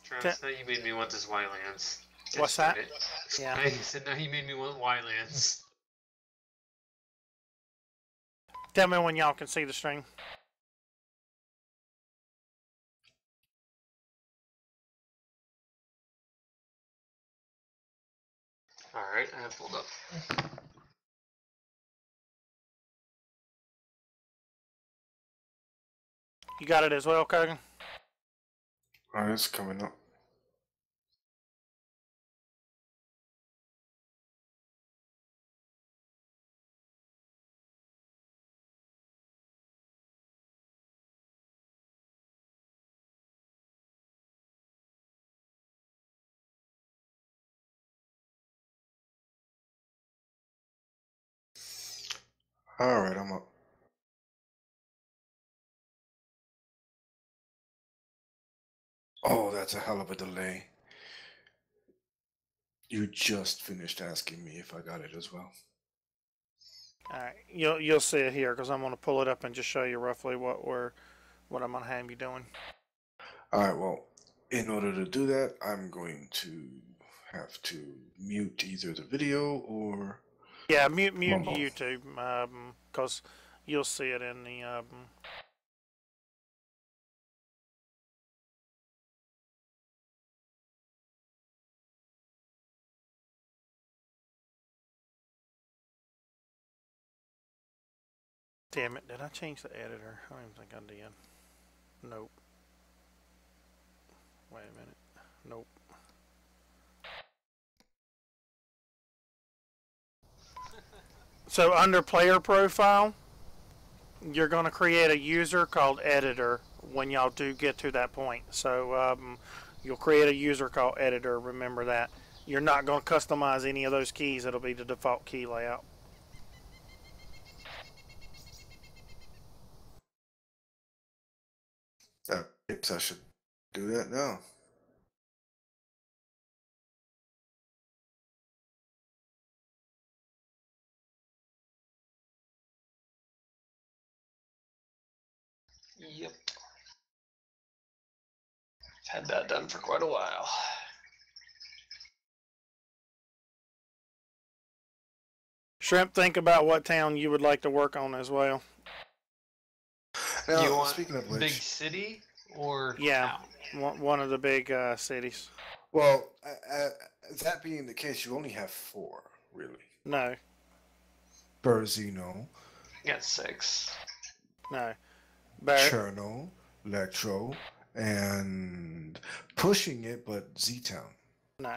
Travis, now you made me want this Y-Lands. What's that? Yeah. I said now you made me want Y-Lands. Tell me when y'all can see the string. Alright, I have pulled up. You got it as well, Kogan? Alright, it's coming up. Alright, I'm up. Oh, that's a hell of a delay. You just finished asking me if I got it as well. All right, you'll see it here because I'm going to pull it up and just show you roughly what I'm going to have you doing. All right, well, in order to do that, I'm going to have to mute either the video or... Yeah, mute YouTube because you'll see it in the... Damn it, did I change the editor? I don't even think I did. Nope. Wait a minute. Nope. So under player profile, you're going to create a user called editor when y'all do get to that point. So you'll create a user called editor, remember that. You're not going to customize any of those keys, it'll be the default key layout. I guess I should do that now. Yep. I've had that done for quite a while. Shrimp, think about what town you would like to work on as well. Now, you want speaking of which, big city or yeah, town? One of the big cities. Well, that being the case, you only have 4, really. No. Berzino. You got 6. No. Cherno, Electro, and pushing it, but Z-Town. No.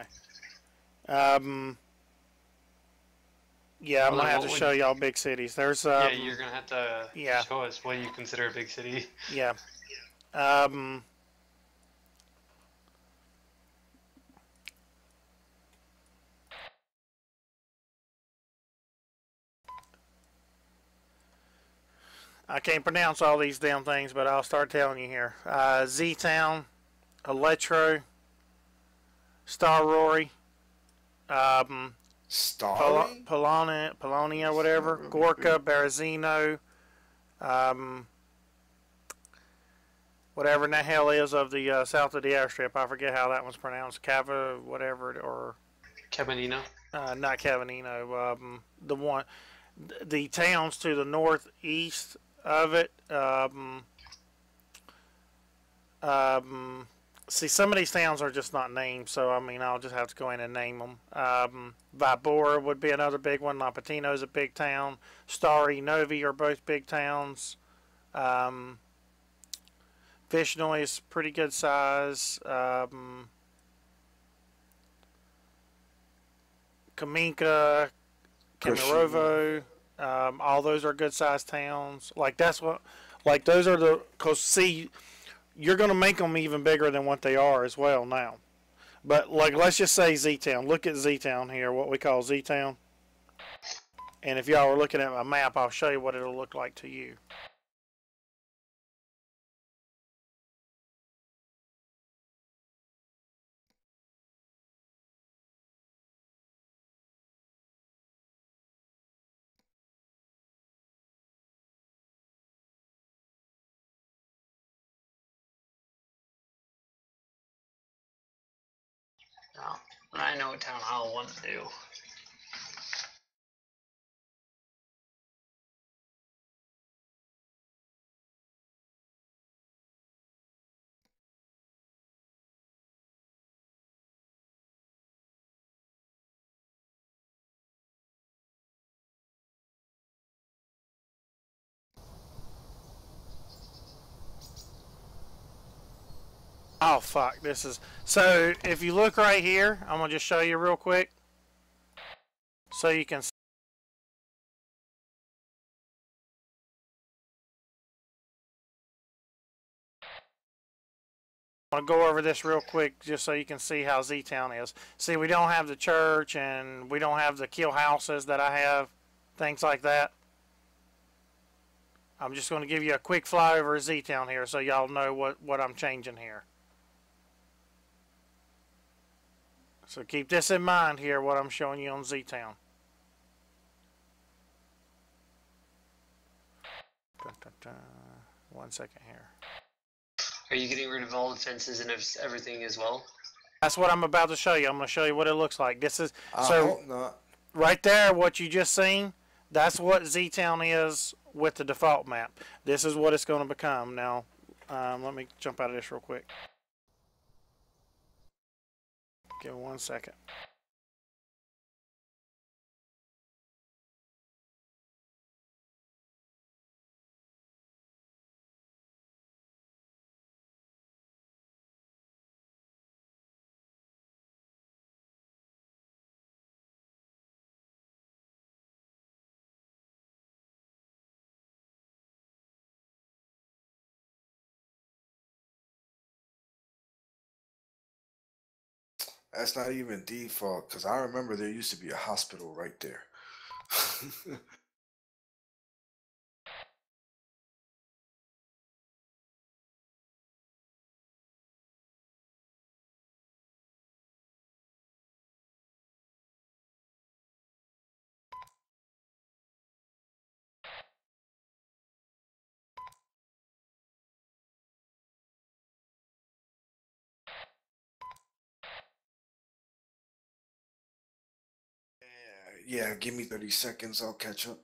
Yeah, I'm gonna have to show y'all big cities. There's yeah, you're gonna have to show us what you consider a big city. Yeah. I can't pronounce all these damn things, but I'll start telling you here. Z-Town, Electro, Star Rory, Polonia, whatever, Gorka, Berezino, whatever in the hell is of the south of the airstrip. I forget how that one's pronounced. Cava, whatever, or Cabanino. Not Cavanino. The towns to the northeast of it. See, some of these towns are just not named, so I mean, I'll just have to go in and name them. Vibora would be another big one. Lapatino is a big town. Starry, Novi are both big towns. Vishnoi is pretty good size. Kaminka, Kemerovo, all those are good sized towns. Like those are the, cause see, you're gonna make them even bigger than what they are as well now. But like, let's just say Z-Town. Look at Z-Town here, what we call Z-Town. And if y'all are looking at a map, I'll show you what it'll look like to you. No, I know what town hall want to do. Oh fuck, this is so if you look right here, I'm gonna just show you real quick so you can I want to go over this real quick just so you can see how Z-Town is. See, we don't have the church and we don't have the kill houses that I have, things like that. I'm just going to give you a quick flyover of Z-Town here so y'all know what I'm changing here. So keep this in mind here, what I'm showing you on Z-Town. One second here. Are you getting rid of all the fences and everything as well? That's what I'm about to show you. I'm going to show you what it looks like. This is I so hope not. right there, what you just seen, that's what Z-Town is with the default map. This is what it's going to become. Now, let me jump out of this real quick. Give me 1 second. That's not even default, because I remember there used to be a hospital right there. Yeah, give me 30 seconds, I'll catch up.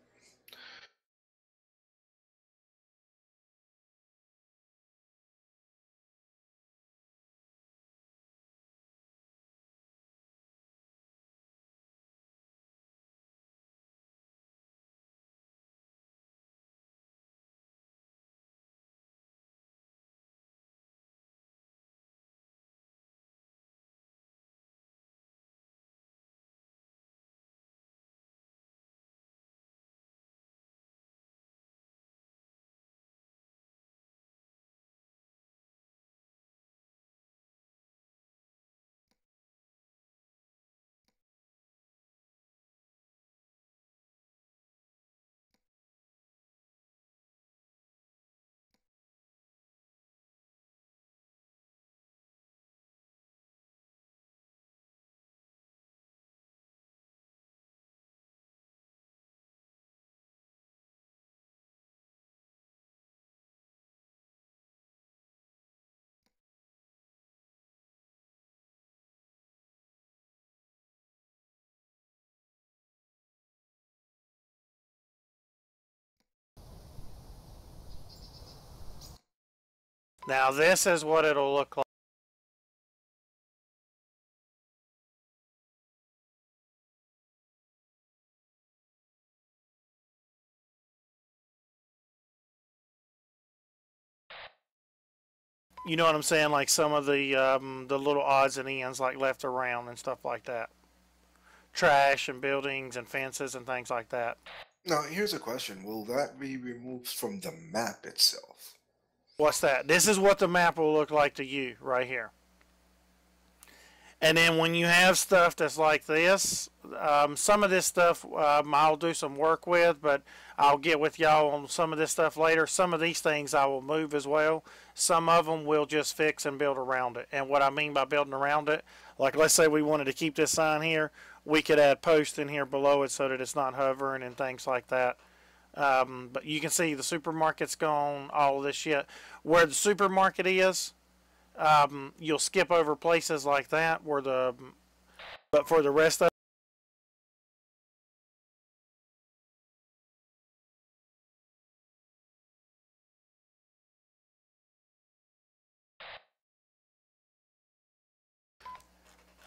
Now this is what it'll look like. You know what I'm saying? Like some of the little odds and ends like left around and stuff like that. Trash and buildings and fences and things like that. Now, here's a question. Will that be removed from the map itself? What's that? This is what the map will look like to you right here. And then when you have stuff that's like this, some of this stuff I'll do some work with, but I'll get with y'all on some of this stuff later. Some of these things I will move as well. Some of them we'll just fix and build around it. And what I mean by building around it, like let's say we wanted to keep this sign here, we could add posts in here below it so that it's not hovering and things like that. But you can see the supermarket's gone, all of this shit. Where the supermarket is, You'll skip over places like that where but for the rest of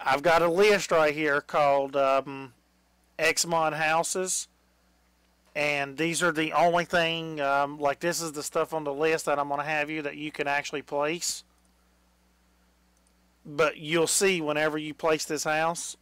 I've got a list right here called XMod houses, and these are the only thing, like this is the stuff on the list that I'm going to have you that you can actually place. But you'll see whenever you place this house,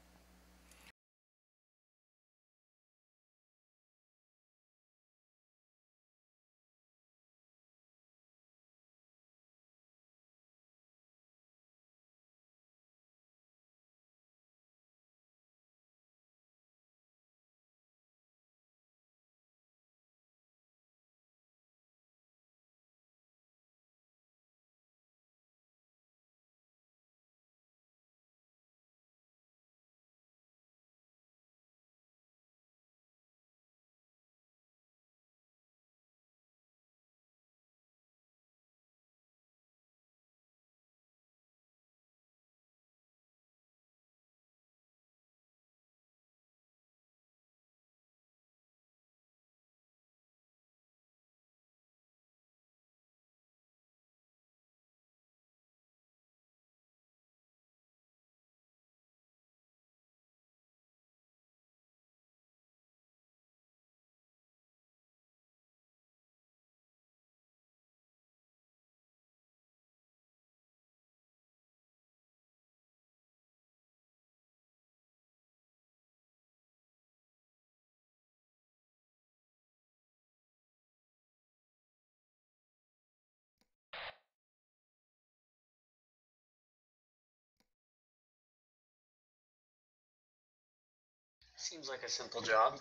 Seems like a simple job.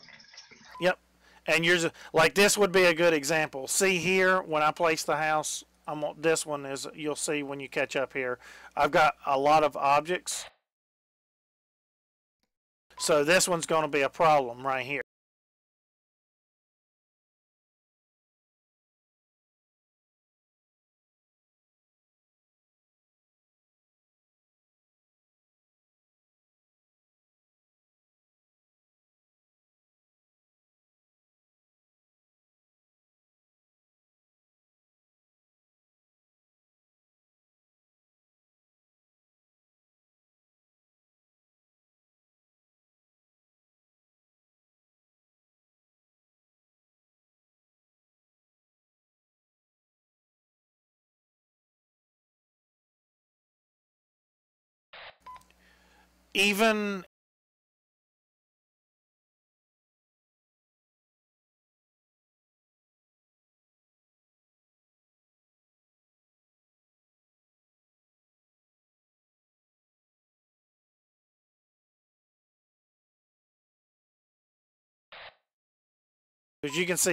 yep. And yours, like this would be a good example. See here, when I place the house, this one is, you'll see when you catch up here, I've got a lot of objects. So this one's going to be a problem right here. Even as you can see,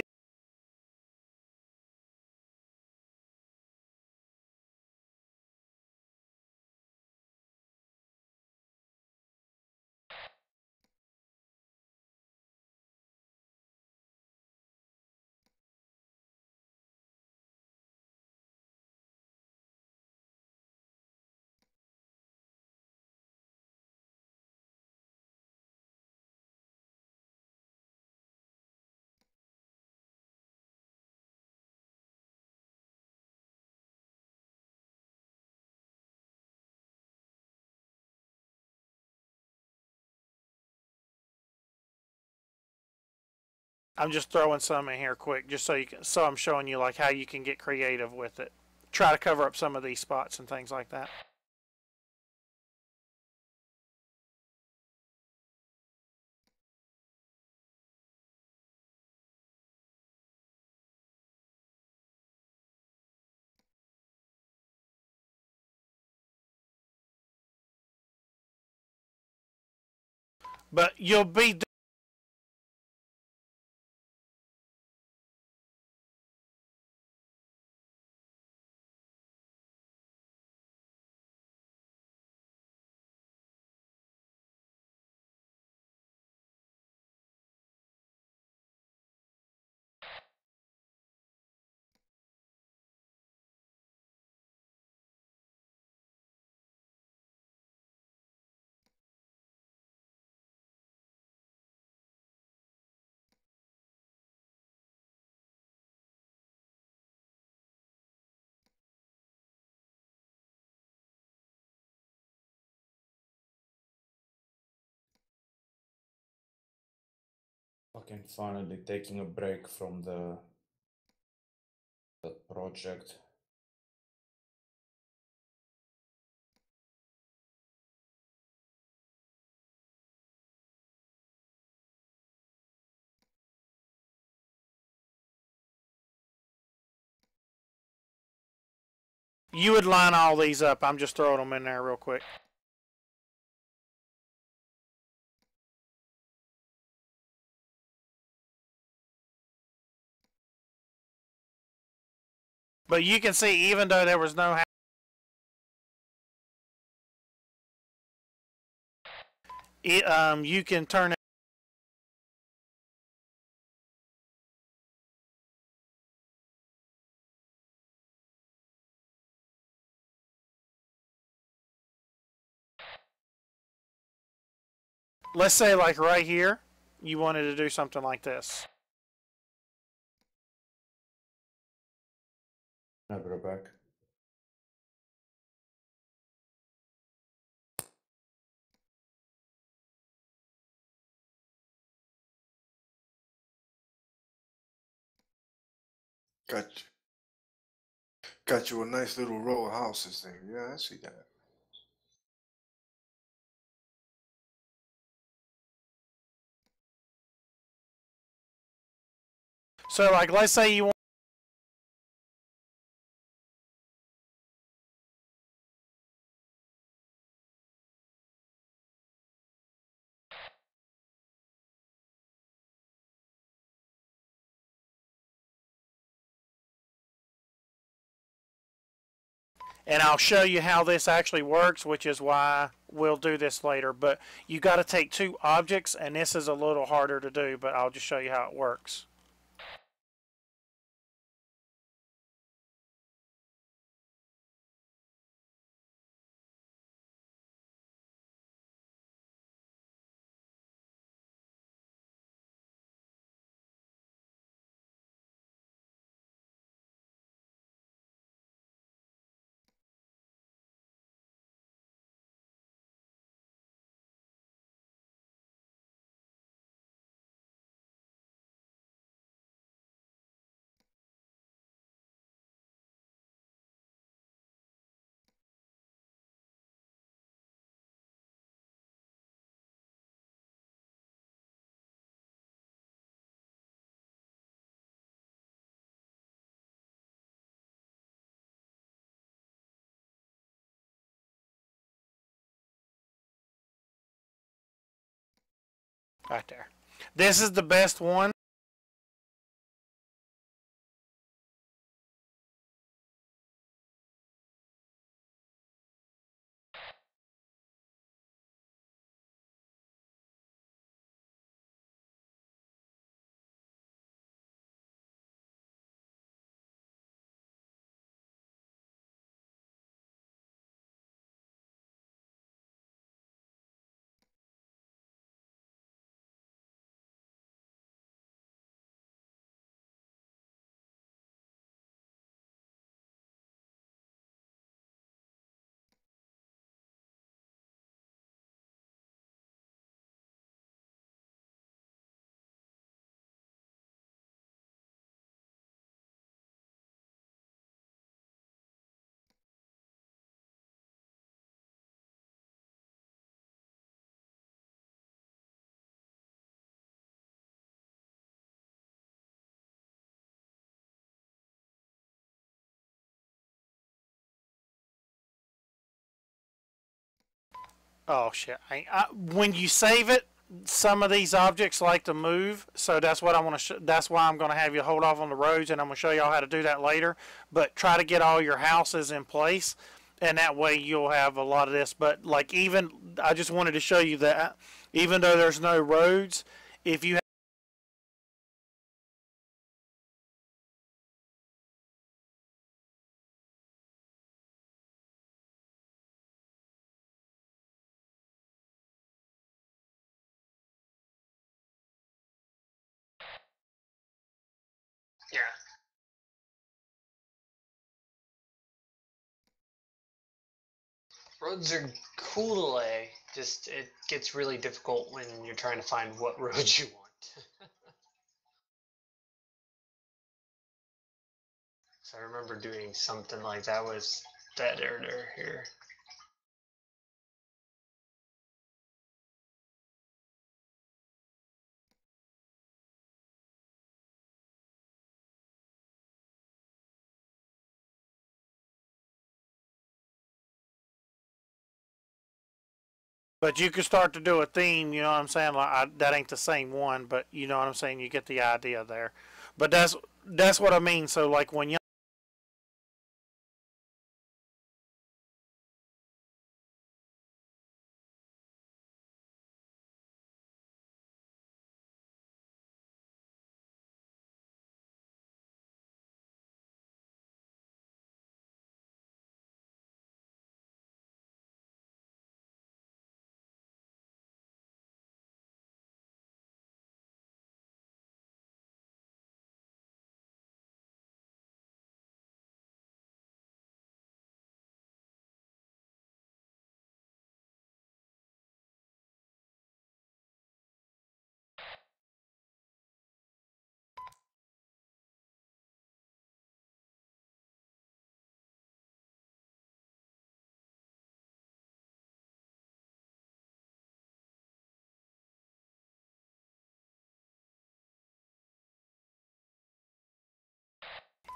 I'm just throwing some in here quick, just so you can, so I'm showing you like how you can get creative with it. Try to cover up some of these spots and things like that. But you'll be Okay, finally taking a break from the project. You would line all these up. I'm just throwing them in there real quick. But you can see, even though there was no you can turn it. Let's say like right here, you wanted to do something like this. I'll be right back. Got you a nice little row of houses there. Yeah, I see that. So like, let's say you want. And I'll show you how this actually works, which is why we'll do this later. But you got to take two objects, and this is a little harder to do, but I'll just show you how it works. Right there. This is the best one. Oh shit! When you save it, some of these objects like to move, so that's what I want to. That's why I'm going to have you hold off on the roads, and I'm going to show y'all how to do that later. But try to get all your houses in place, and that way you'll have a lot of this. But like, even I just wanted to show you that even though there's no roads, if you Yeah. Roads are cool to lay, just it gets really difficult when you're trying to find what roads you want. So I remember doing something like that with that editor here. But you can start to do a theme, you know what I'm saying? Like that ain't the same one, but you know what I'm saying? You get the idea there. But that's what I mean. So like when you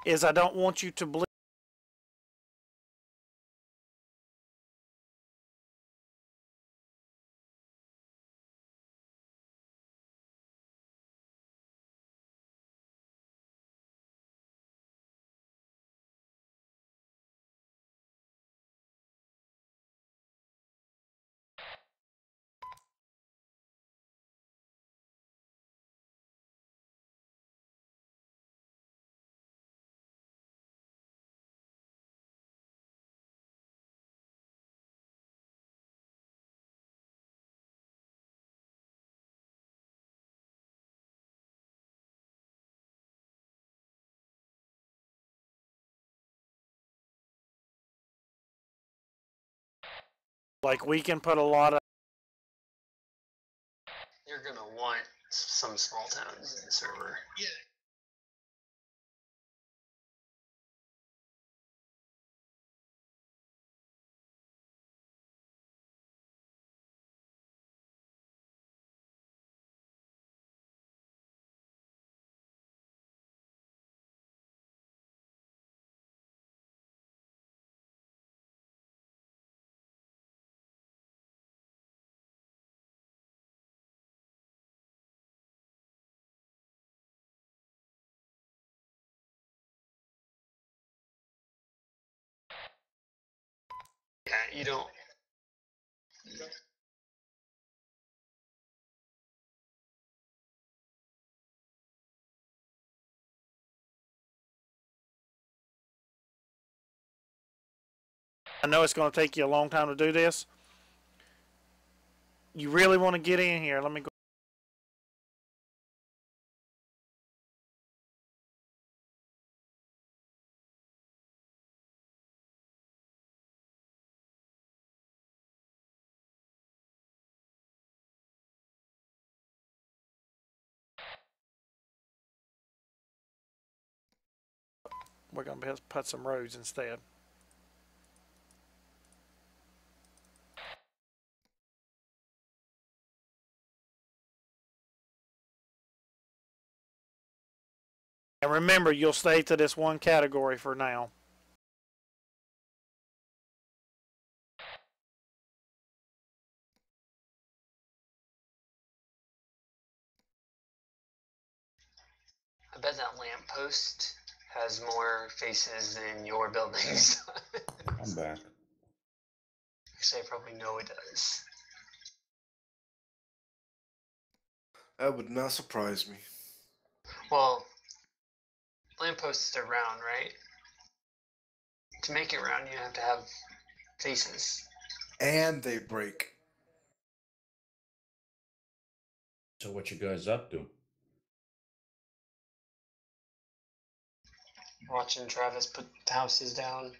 is I don't want you to believe. Like we can put a lot of. You're gonna want some small towns in the server. Yeah. Yeah, you don't. I know it's going to take you a long time to do this. You really want to get in here? Let me go. We're going to put some roads instead. And remember, you'll stay to this one category for now. I bet that lamppost has more faces than your buildings. I'm back. Actually, I probably know it does. That would not surprise me. Well, lampposts are round, right? To make it round, you have to have faces. And they break. So what you guys up to? Watching Travis put houses down.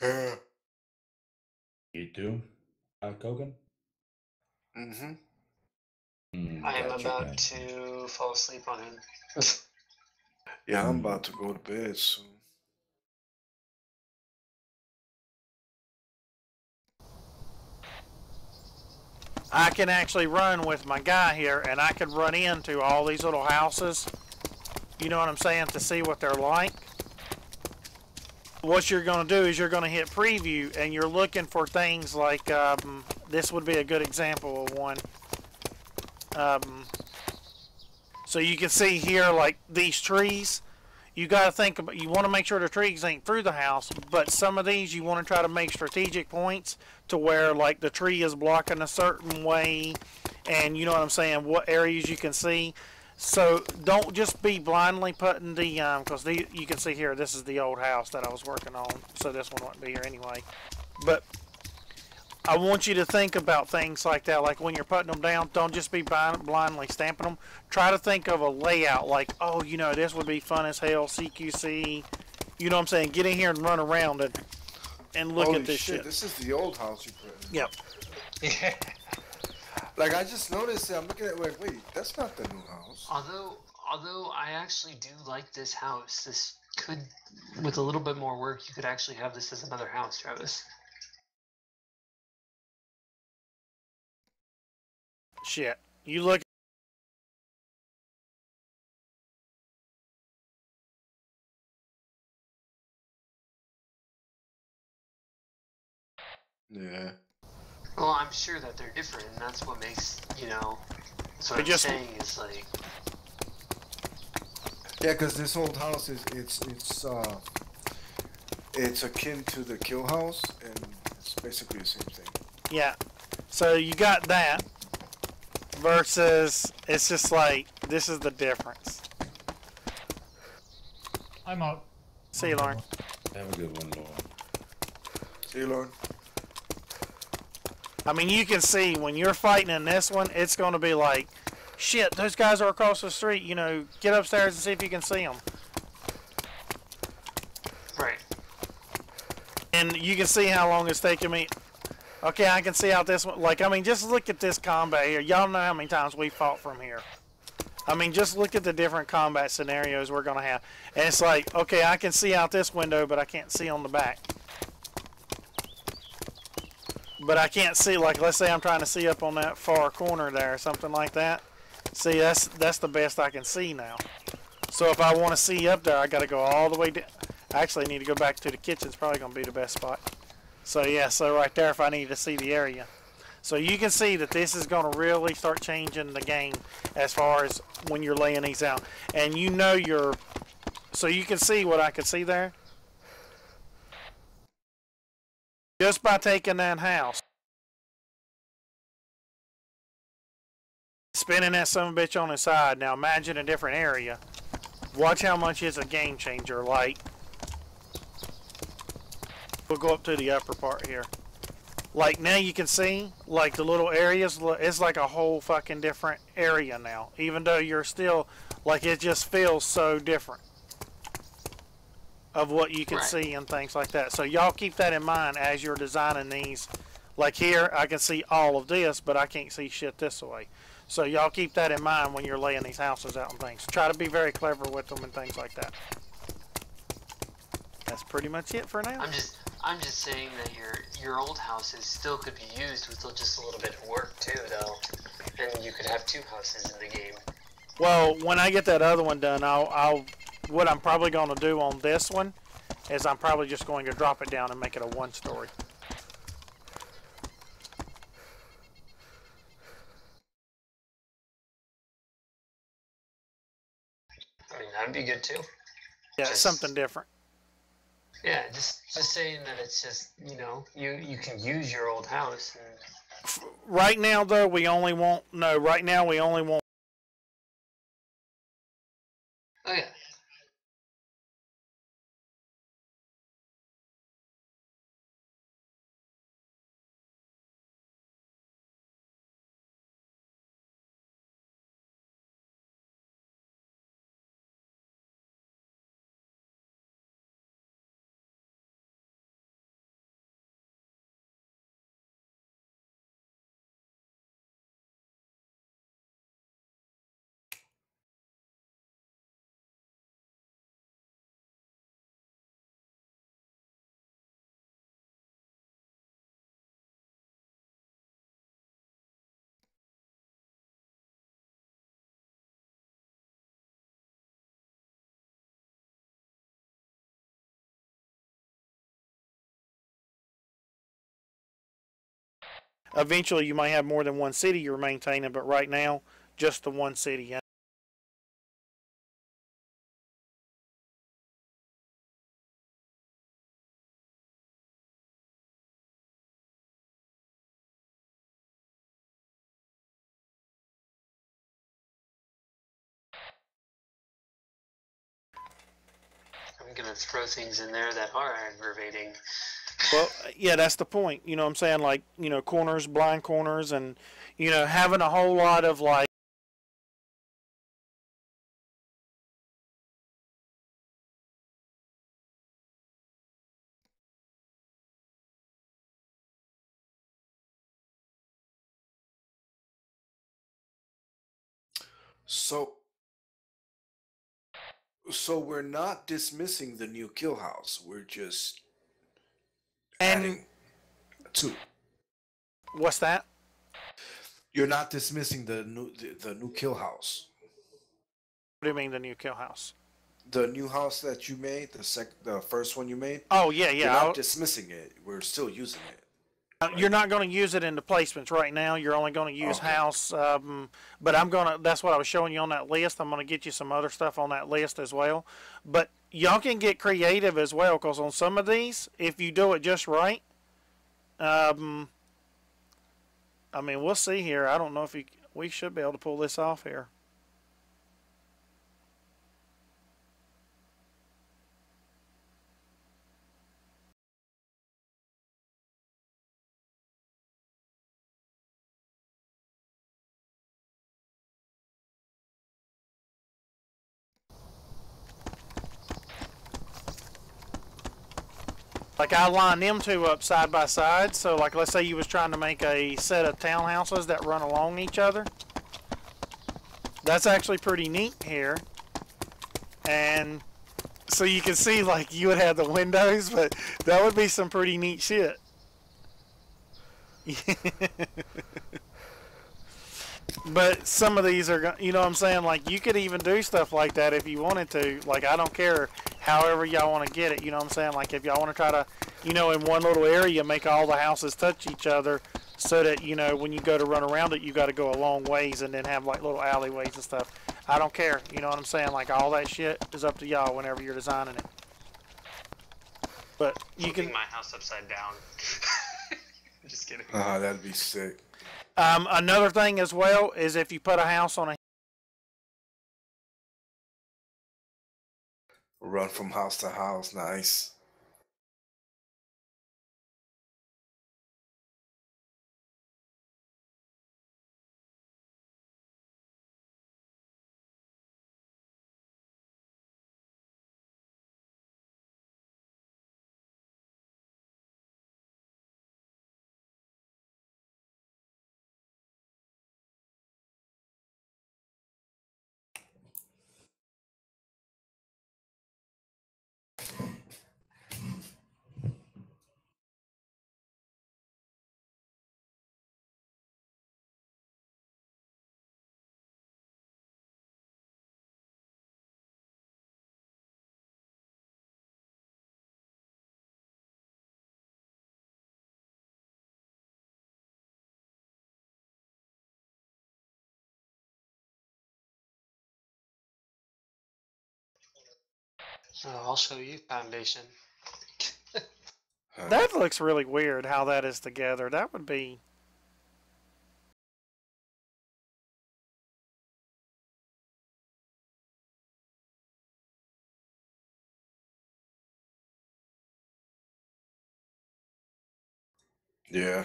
Yeah. You too? Kogan? Mm-hmm. I am Gotcha, about to fall asleep on him. Yeah, I'm about to go to bed soon. I can actually run with my guy here, and I could run into all these little houses. You know what I'm saying? To see what they're like. What you're going to do is you're going to hit preview, and you're looking for things like, this would be a good example of one. So you can see here, like these trees. You got to think about, you want to make sure the trees ain't through the house, but some of these you want to try to make strategic points to where like the tree is blocking a certain way, and you know what I'm saying, what areas you can see. So don't just be blindly putting the, because you can see here, this is the old house that I was working on, so this one wouldn't be here anyway. But I want you to think about things like that, like when you're putting them down, don't just be blindly stamping them. Try to think of a layout, like, oh, you know, this would be fun as hell, CQC. You know what I'm saying? Get in here and run around and look Holy at this shit. This is the old house you put in. Yep. Yeah. Like, I just noticed it. I'm looking at it like, wait, that's not the new house. Although I actually do like this house. This could, with a little bit more work, you could actually have this as another house, Travis. Shit. You look. Yeah. Well, I'm sure that they're different, and that's what makes, you know, that's what I'm saying is like. Yeah, because this old house is it's akin to the kill house, and it's basically the same thing. Yeah. So you got that versus it's just like this is the difference. I'm out. See you, Lauren. Have a good one, Lauren. See you, Lauren. I mean, you can see when you're fighting in this one, it's going to be like, shit, those guys are across the street. You know, get upstairs and see if you can see them. Right. And you can see how long it's taking me. Okay, I can see out this one. Like, I mean, just look at this combat here. Y'all know how many times we fought from here. I mean, just look at the different combat scenarios we're going to have. And it's like, okay, I can see out this window, but I can't see on the back. But I can't see, like, let's say I'm trying to see up on that far corner there or something like that. See, that's the best I can see now. So if I want to see up there, I got to go all the way down. I actually need to go back to the kitchen. It's probably going to be the best spot. So yeah, so right there if I need to see the area. So you can see that this is going to really start changing the game as far as when you're laying these out. And you know so you can see what I can see there. Just by taking that house. Spinning that sumbitch on its side. Now imagine a different area. Watch how much it's a game changer. Like, we'll go up to the upper part here. Like now you can see, like the little areas, it's like a whole fucking different area now. Even though you're still, like it just feels so different of what you can see and things like that. So y'all keep that in mind as you're designing these. Like here, I can see all of this, but I can't see shit this way. So y'all keep that in mind when you're laying these houses out and things. Try to be very clever with them and things like that. That's pretty much it for now. I'm just saying that your old houses still could be used with just a little bit of work too, though, and you could have two houses in the game. Well, when I get that other one done, what I'm probably going to do on this one is I'm probably just going to drop it down and make it a one-story. I mean, that'd be good too. Yeah, something different. Yeah, just saying that it's just, you know, you can use your old house. And... Right now, though, right now we only want Oh, yeah. Eventually, you might have more than one city you're maintaining, but right now, just the one city. I'm gonna throw things in there that are aggravating. Well, yeah, that's the point. You know what I'm saying? Like, corners, blind corners, and, having a whole lot of, like, So, so we're not dismissing the new kill house. We're just and adding two. what's that? You're not dismissing the new kill house. What do you mean the new kill house? The new house that you made, the first one you made. Oh, yeah, You're yeah. not dismissing it. We're still using it. You're not going to use it in the placements right now. You're only going to use Okay. house. But that's what I was showing you on that list. I'm going to get you some other stuff on that list as well. But y'all can get creative as well, because on some of these, if you do it just right, I mean, we'll see here. I don't know if we should be able to pull this off here. Like, I line them two up side by side. So, like, let's say you was trying to make a set of townhouses that run along each other. That's actually pretty neat here. And so you can see, like, you would have the windows, but that would be some pretty neat shit. But some of these are, you know what I'm saying? Like, you could even do stuff like that if you wanted to. Like, I don't care however y'all want to get it. You know what I'm saying? Like, if y'all want to try to, in one little area, make all the houses touch each other so that, when you go to run around it, you got to go a long ways and then have, like, little alleyways and stuff. I don't care. You know what I'm saying? Like, all that shit is up to y'all whenever you're designing it. But you Flipping can. my house upside down. Just kidding. That'd be sick. Another thing as well is if you put a house on a Run from house to house. Nice. I'll show you foundation. that looks really weird how that is together. That would be. Yeah.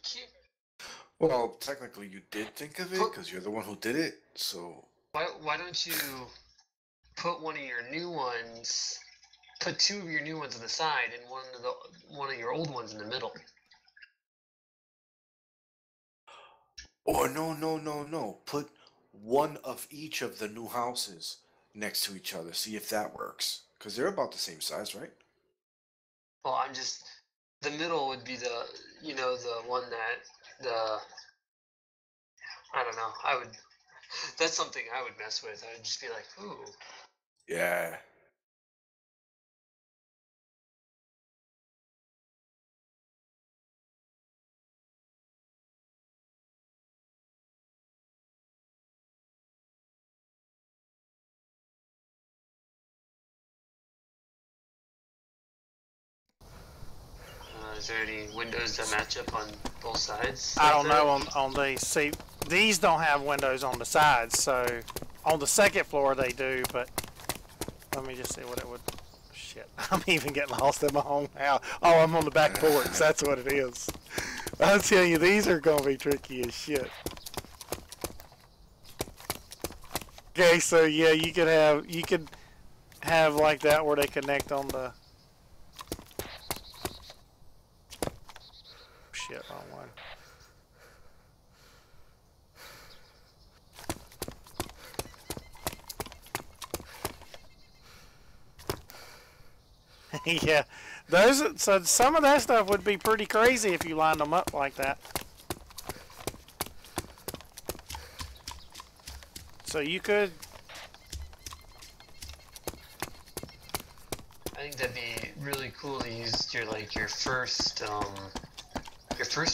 Cute. Well, technically, you did think of it because you're the one who did it. So. Why don't you put one of your new ones? Put two of your new ones on the side and one of your old ones in the middle. Or no. Put one of each of the new houses next to each other. See if that works. Because they're about the same size, right? Well, the middle would be the one that I don't know. That's something I would mess with. I would just be like, ooh. Yeah. Is there any windows that match up on both sides? I don't know on these. See, these don't have windows on the sides, so on the second floor they do, but let me just see what it would... Shit, I'm even getting lost in my own house. Oh, I'm on the back porch. That's what it is. I'll tell you, these are going to be tricky as shit. Okay, so yeah, you could have like that where they connect on the... Shit, wrong one. Yeah, so some of that stuff would be pretty crazy if you lined them up like that. So you could... I think that'd be really cool to use your first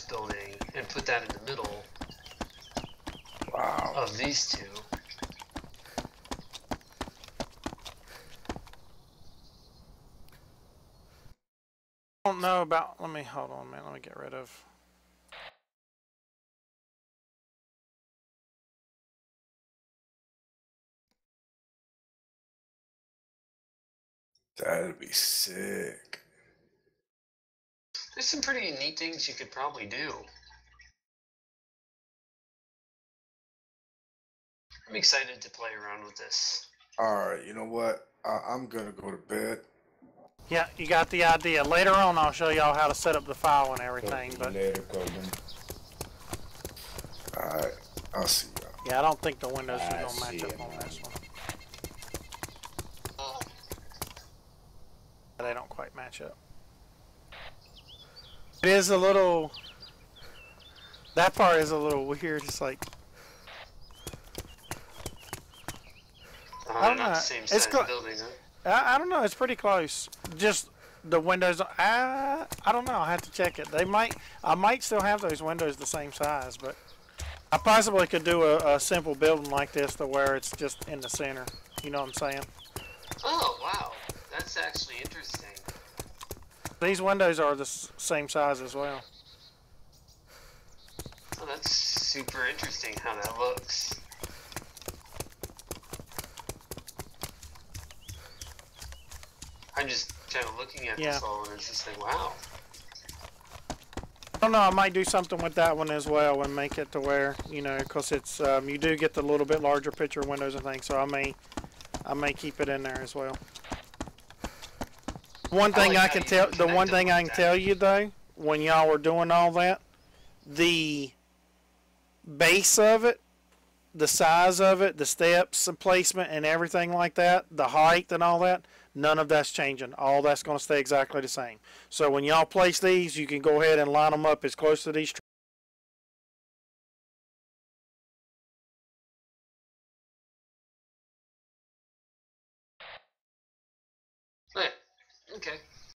building and put that in the middle of these two. I don't know about... Let me... Hold on, man. Let me get rid of... That'd be sick. There's some pretty neat things you could probably do. I'm excited to play around with this. Alright, you know what? I'm gonna go to bed. Yeah, you got the idea. Later on, I'll show y'all how to set up the file and everything, Talk to but... you later, Kogan. Alright, I'll see y'all. Yeah, I don't think the windows are I going to match see up it, on man. this one. They don't quite match up. It is a little... That part is a little weird. It's like... I don't Not know. the same It's size building, huh? I don't know. It's pretty close. Just the windows... I don't know. I have to check it. I might still have those windows the same size, but... I possibly could do a simple building like this to where it's just in the center. You know what I'm saying? Oh, wow. That's actually interesting. These windows are the same size as well. Oh, that's super interesting how that looks. I'm just kind of looking at this all and it's just like, wow. I don't know, I might do something with that one as well and make it to where, you know, because it's, you do get the little bit larger picture windows and things, so I may keep it in there as well. One thing I can tell, the one thing I can tell you though, when y'all were doing all that, the base of it, the size of it, the steps and placement and everything like that, the height and all that, none of that's changing. All that's going to stay exactly the same. So when y'all place these, you can go ahead and line them up as close to these. Right. Okay.